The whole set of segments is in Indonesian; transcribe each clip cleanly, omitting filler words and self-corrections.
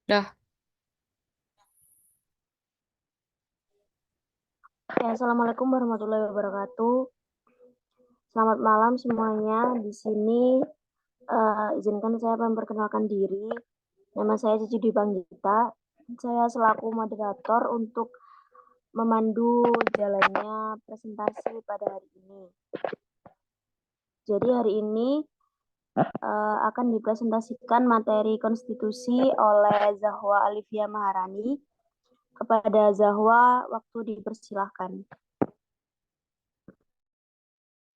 Dah, Ya, Assalamualaikum warahmatullahi wabarakatuh. Selamat malam semuanya. Di sini izinkan saya memperkenalkan diri. Nama saya Cici Dwi Panggita. Saya selaku moderator untuk memandu jalannya presentasi pada hari ini. Jadi hari ini akan dipresentasikan materi konstitusi oleh Zahwa Alifia Maharani. Kepada Zahwa, waktu dipersilahkan.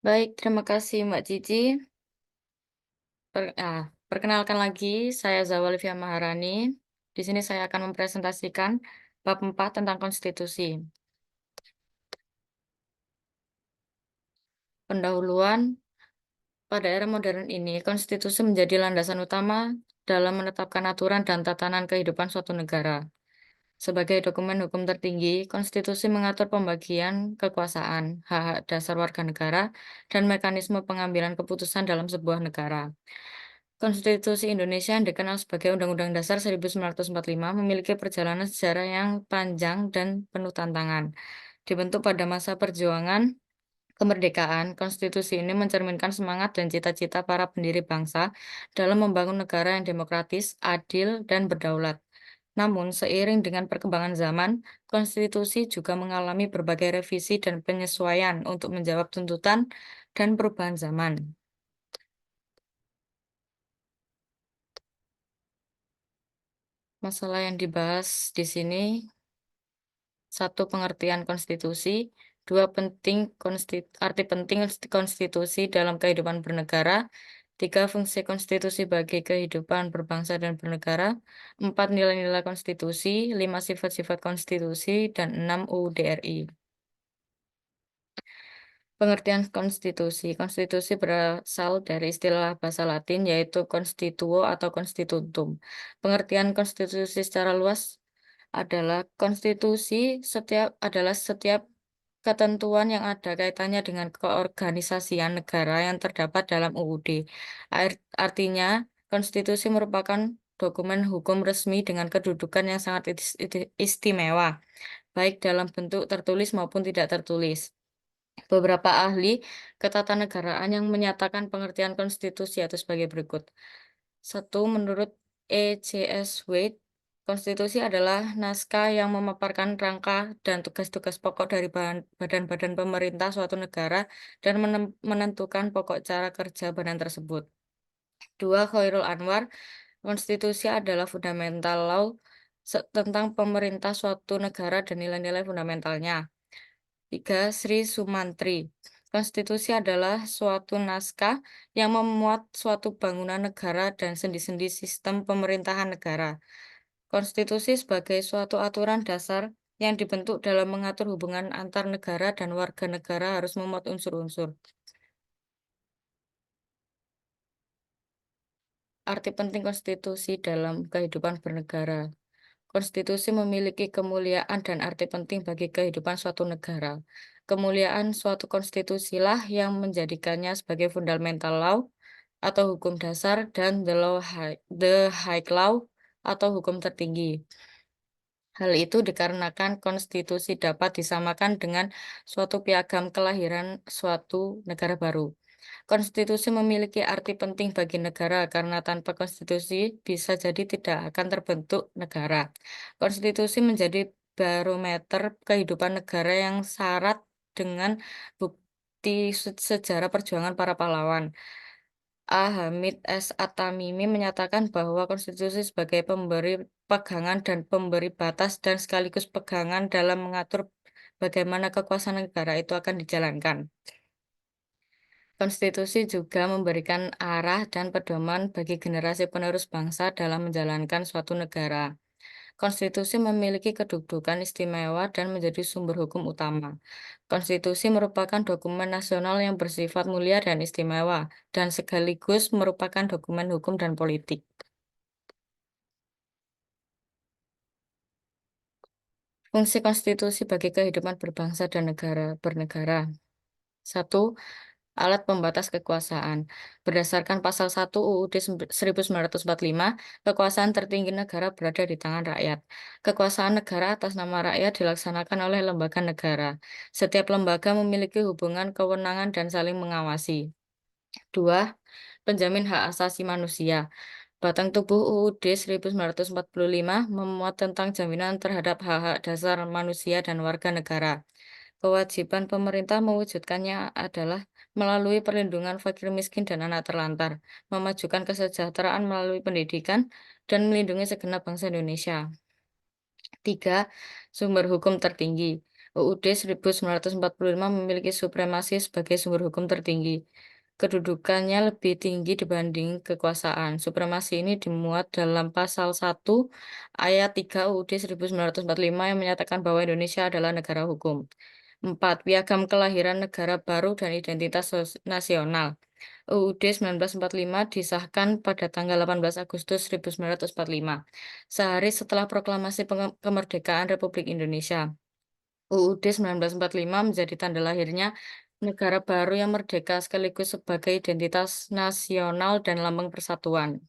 baik. Terima kasih Mbak Cici. Perkenalkan lagi, saya Zawalifia Maharani. Di sini saya akan mempresentasikan bab 4 tentang konstitusi. Pendahuluan, pada era modern ini, konstitusi menjadi landasan utama dalam menetapkan aturan dan tatanan kehidupan suatu negara. Sebagai dokumen hukum tertinggi, konstitusi mengatur pembagian kekuasaan, hak-hak dasar warga negara, dan mekanisme pengambilan keputusan dalam sebuah negara. Konstitusi Indonesia yang dikenal sebagai Undang-Undang Dasar 1945 memiliki perjalanan sejarah yang panjang dan penuh tantangan. Dibentuk pada masa perjuangan kemerdekaan, konstitusi ini mencerminkan semangat dan cita-cita para pendiri bangsa dalam membangun negara yang demokratis, adil, dan berdaulat. Namun, seiring dengan perkembangan zaman, konstitusi juga mengalami berbagai revisi dan penyesuaian untuk menjawab tuntutan dan perubahan zaman. Masalah yang dibahas di sini, satu, pengertian konstitusi, dua, arti penting konstitusi dalam kehidupan bernegara, tiga, fungsi konstitusi bagi kehidupan berbangsa dan bernegara, empat, nilai-nilai konstitusi, lima, sifat-sifat konstitusi, dan enam, UUD RI. Pengertian konstitusi. Konstitusi berasal dari istilah bahasa Latin yaitu constituo atau constitutum. Pengertian konstitusi secara luas adalah setiap ketentuan yang ada kaitannya dengan keorganisasian negara yang terdapat dalam UUD. Artinya, konstitusi merupakan dokumen hukum resmi dengan kedudukan yang sangat istimewa, baik dalam bentuk tertulis maupun tidak tertulis. Beberapa ahli ketatanegaraan yang menyatakan pengertian konstitusi atau sebagai berikut. Satu, menurut E.C.S. Wade, konstitusi adalah naskah yang memaparkan rangka dan tugas-tugas pokok dari badan-badan pemerintah suatu negara dan menentukan pokok cara kerja badan tersebut. Dua, Khairul Anwar, konstitusi adalah fundamental law tentang pemerintah suatu negara dan nilai-nilai fundamentalnya. Tiga, Sri Sumantri. Konstitusi adalah suatu naskah yang memuat suatu bangunan negara dan sendi-sendi sistem pemerintahan negara. Konstitusi sebagai suatu aturan dasar yang dibentuk dalam mengatur hubungan antar negara dan warga negara harus memuat unsur-unsur. Arti penting konstitusi dalam kehidupan bernegara. Konstitusi memiliki kemuliaan dan arti penting bagi kehidupan suatu negara. Kemuliaan suatu konstitusilah yang menjadikannya sebagai fundamental law atau hukum dasar dan the high law atau hukum tertinggi. Hal itu dikarenakan konstitusi dapat disamakan dengan suatu piagam kelahiran suatu negara baru. Konstitusi memiliki arti penting bagi negara karena tanpa konstitusi bisa jadi tidak akan terbentuk negara. Konstitusi menjadi barometer kehidupan negara yang syarat dengan bukti sejarah perjuangan para pahlawan. A. Hamid S. At-Tamimi menyatakan bahwa konstitusi sebagai pemberi pegangan dan pemberi batas dan sekaligus pegangan dalam mengatur bagaimana kekuasaan negara itu akan dijalankan. Konstitusi juga memberikan arah dan pedoman bagi generasi penerus bangsa dalam menjalankan suatu negara. Konstitusi memiliki kedudukan istimewa dan menjadi sumber hukum utama. Konstitusi merupakan dokumen nasional yang bersifat mulia dan istimewa, dan sekaligus merupakan dokumen hukum dan politik. Fungsi konstitusi bagi kehidupan berbangsa dan bernegara. Satu, alat pembatas kekuasaan. Berdasarkan pasal 1 UUD 1945, kekuasaan tertinggi negara berada di tangan rakyat. Kekuasaan negara atas nama rakyat dilaksanakan oleh lembaga negara. Setiap lembaga memiliki hubungan kewenangan dan saling mengawasi. 2. Penjamin hak asasi manusia. Batang tubuh UUD 1945 memuat tentang jaminan terhadap hak-hak dasar manusia dan warga negara. Kewajiban pemerintah mewujudkannya adalah melalui perlindungan fakir miskin dan anak terlantar, memajukan kesejahteraan melalui pendidikan, dan melindungi segenap bangsa Indonesia. 3. Sumber hukum tertinggi. UUD 1945 memiliki supremasi sebagai sumber hukum tertinggi. Kedudukannya lebih tinggi dibanding kekuasaan. Supremasi ini dimuat dalam pasal 1 ayat 3 UUD 1945 yang menyatakan bahwa Indonesia adalah negara hukum. 4. Piagam kelahiran negara baru dan identitas nasional. UUD 1945 disahkan pada tanggal 18 Agustus 1945, sehari setelah proklamasi kemerdekaan Republik Indonesia. UUD 1945 menjadi tanda lahirnya negara baru yang merdeka sekaligus sebagai identitas nasional dan lambang persatuan.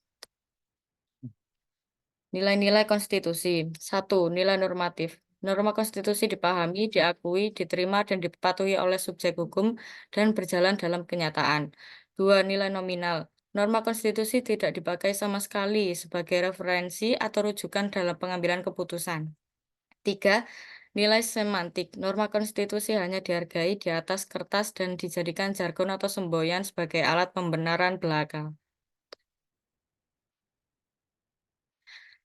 Nilai-nilai konstitusi. 1. Nilai normatif. Norma konstitusi dipahami, diakui, diterima, dan dipatuhi oleh subjek hukum dan berjalan dalam kenyataan. 2. Nilai nominal. Norma konstitusi tidak dipakai sama sekali sebagai referensi atau rujukan dalam pengambilan keputusan. 3. Nilai semantik. Norma konstitusi hanya dihargai di atas kertas dan dijadikan jargon atau semboyan sebagai alat pembenaran belaka.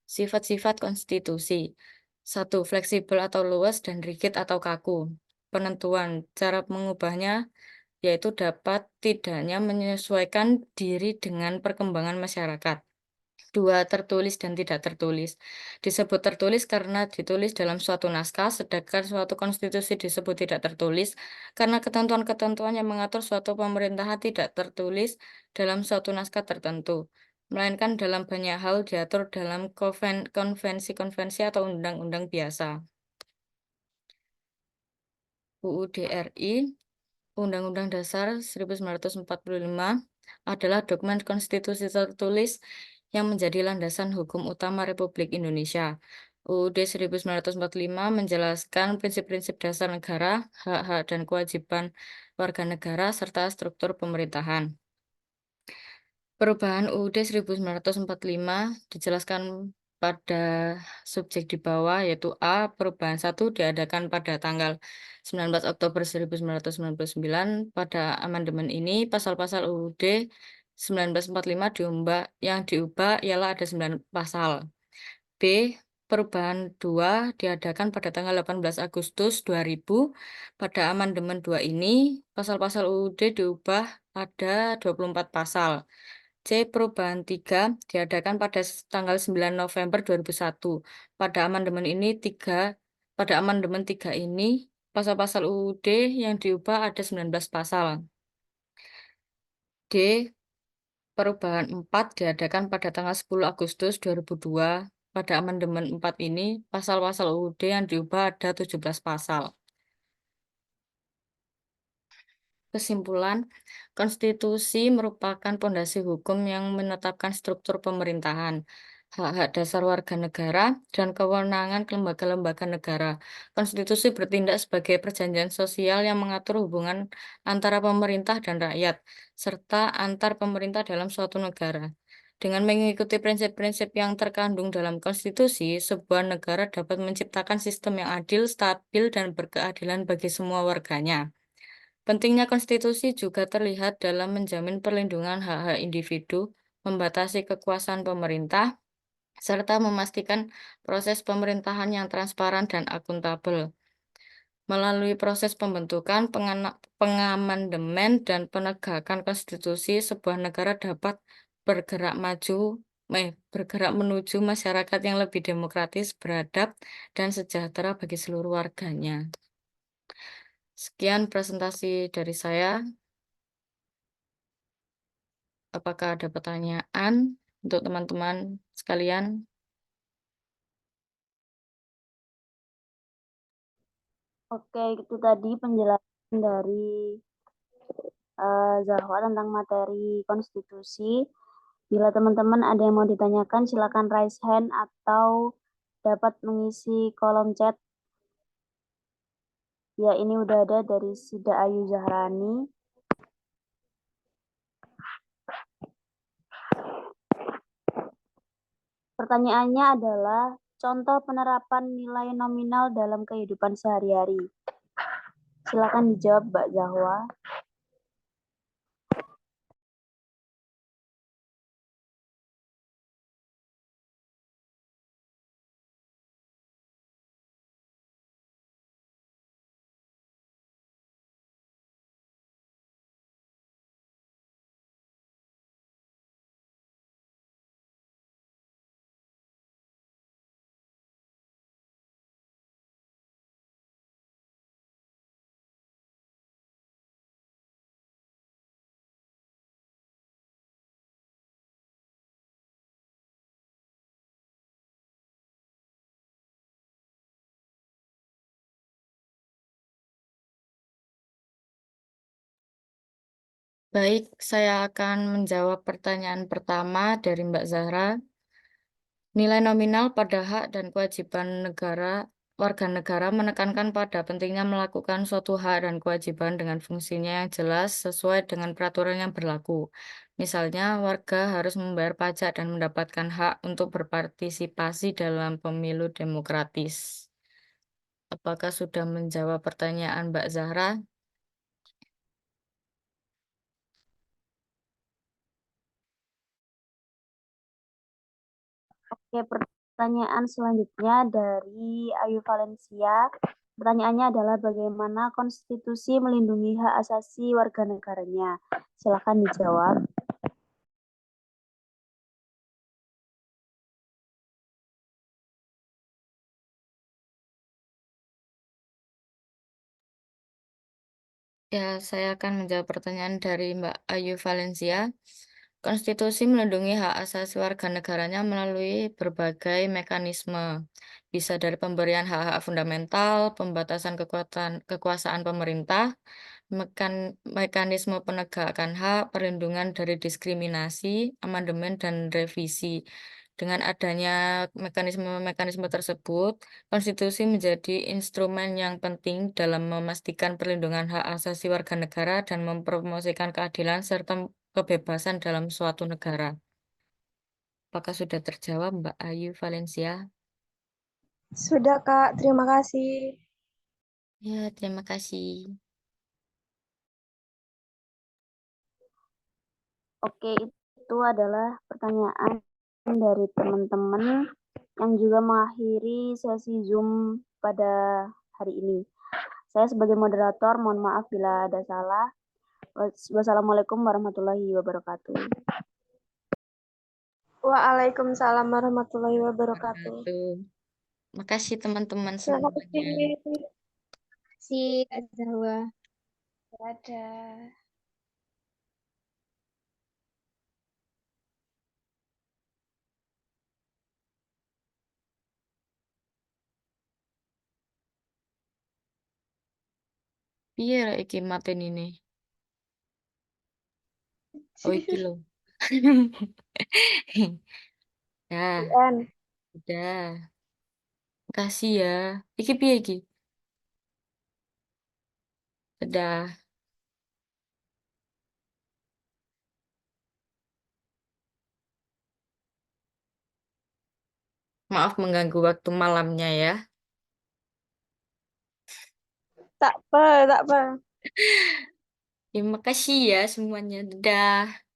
Sifat-sifat konstitusi. 1. Fleksibel atau luas dan rigid atau kaku. Penentuan cara mengubahnya yaitu dapat tidaknya menyesuaikan diri dengan perkembangan masyarakat. 2. Tertulis dan tidak tertulis. Disebut tertulis karena ditulis dalam suatu naskah, sedangkan suatu konstitusi disebut tidak tertulis karena ketentuan-ketentuan yang mengatur suatu pemerintahan tidak tertulis dalam suatu naskah tertentu, melainkan dalam banyak hal diatur dalam konvensi-konvensi atau undang-undang biasa. UUD RI, Undang-Undang Dasar 1945 adalah dokumen konstitusi tertulis yang menjadi landasan hukum utama Republik Indonesia. UUD 1945 menjelaskan prinsip-prinsip dasar negara, hak-hak dan kewajiban warga negara, serta struktur pemerintahan. Perubahan UUD 1945 dijelaskan pada subjek di bawah, yaitu A. Perubahan 1 diadakan pada tanggal 19 Oktober 1999. Pada amandemen ini, pasal-pasal UUD 1945 yang diubah ialah ada 9 pasal. B. Perubahan 2 diadakan pada tanggal 18 Agustus 2000. Pada amandemen 2 ini, pasal-pasal UUD diubah ada 24 pasal. C. Perubahan 3 diadakan pada tanggal 9 November 2001. Pada amandemen 3 ini, pasal-pasal UUD yang diubah ada 19 pasal. D. Perubahan 4 diadakan pada tanggal 10 Agustus 2002. Pada amandemen 4 ini, pasal-pasal UUD yang diubah ada 17 pasal. Kesimpulan, konstitusi merupakan pondasi hukum yang menetapkan struktur pemerintahan, hak-hak dasar warga negara, dan kewenangan lembaga-lembaga negara. Konstitusi bertindak sebagai perjanjian sosial yang mengatur hubungan antara pemerintah dan rakyat, serta antar pemerintah dalam suatu negara. Dengan mengikuti prinsip-prinsip yang terkandung dalam konstitusi, sebuah negara dapat menciptakan sistem yang adil, stabil, dan berkeadilan bagi semua warganya. Pentingnya konstitusi juga terlihat dalam menjamin perlindungan hak-hak individu, membatasi kekuasaan pemerintah, serta memastikan proses pemerintahan yang transparan dan akuntabel. Melalui proses pembentukan, pengamandemen, dan penegakan konstitusi, sebuah negara dapat bergerak menuju masyarakat yang lebih demokratis, beradab, dan sejahtera bagi seluruh warganya. Sekian presentasi dari saya. Apakah ada pertanyaan untuk teman-teman sekalian? Oke, itu tadi penjelasan dari Zahwa tentang materi konstitusi. Bila teman-teman ada yang mau ditanyakan, silakan raise hand atau dapat mengisi kolom chat. Ya, ini udah ada dari Sida Ayu Zahrani. Pertanyaannya adalah contoh penerapan nilai nominal dalam kehidupan sehari-hari. Silakan dijawab, Mbak Zahwa. Baik, saya akan menjawab pertanyaan pertama dari Mbak Zahra. Nilai nominal pada hak dan kewajiban warga negara menekankan pada pentingnya melakukan suatu hak dan kewajiban dengan fungsinya yang jelas sesuai dengan peraturan yang berlaku. Misalnya, warga harus membayar pajak dan mendapatkan hak untuk berpartisipasi dalam pemilu demokratis. Apakah sudah menjawab pertanyaan Mbak Zahra? Oke, pertanyaan selanjutnya dari Ayu Valencia. Pertanyaannya adalah bagaimana konstitusi melindungi hak asasi warga negaranya? Silakan dijawab. Ya, saya akan menjawab pertanyaan dari Mbak Ayu Valencia. Konstitusi melindungi hak asasi warga negaranya melalui berbagai mekanisme, bisa dari pemberian hak-hak fundamental, pembatasan kekuasaan pemerintah, mekanisme penegakan hak, perlindungan dari diskriminasi, amandemen, dan revisi. Dengan adanya mekanisme-mekanisme tersebut, konstitusi menjadi instrumen yang penting dalam memastikan perlindungan hak asasi warga negara dan mempromosikan keadilan serta kebebasan dalam suatu negara. Apakah sudah terjawab, Mbak Ayu Valencia? Sudah, Kak. Terima kasih. Ya, terima kasih. Oke, itu adalah pertanyaan dari teman-teman yang juga mengakhiri sesi Zoom pada hari ini. Saya sebagai moderator, mohon maaf bila ada salah. Wassalamualaikum warahmatullahi wabarakatuh. Waalaikumsalam warahmatullahi wabarakatuh. Makasih teman-teman Terima semuanya. kasih. Si Kak Zahwa. Dadah. Piye ra iki mateni ini? Oh iki lho. Ya, UN. udah. Makasih ya. Iki piye iki? Udah. Maaf mengganggu waktu malamnya ya. Tak apa, tak apa. Terima kasih ya semuanya. Dadah.